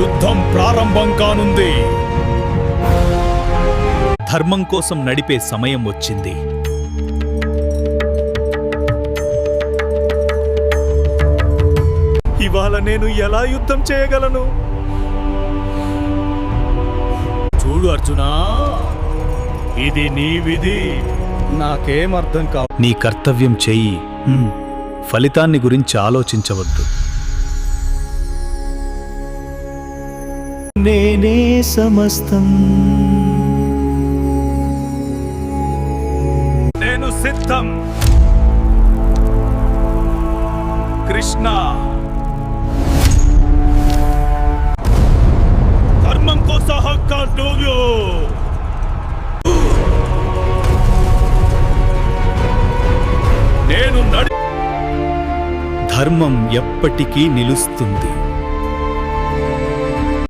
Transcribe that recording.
యుద్ధం ప్రారంభం కానుంది. ధర్మం కోసం నడిపే సమయం వచ్చింది. ఇవాళ నేను ఎలా యుద్ధం చేయగలను? చూడు అర్జునా, ఇది నీ విధి. నాకేం అర్థం కావు. నీ కర్తవ్యం చెయ్యి. ఫలితాన్ని గురించి ఆలోచించవద్దు. నేనే సమస్తం. నేను సిద్ధం. కృష్ణ, ధర్మం కో సహకార్ దోయో. నేను ధర్మం ఎప్పటికీ నిలుస్తుంది.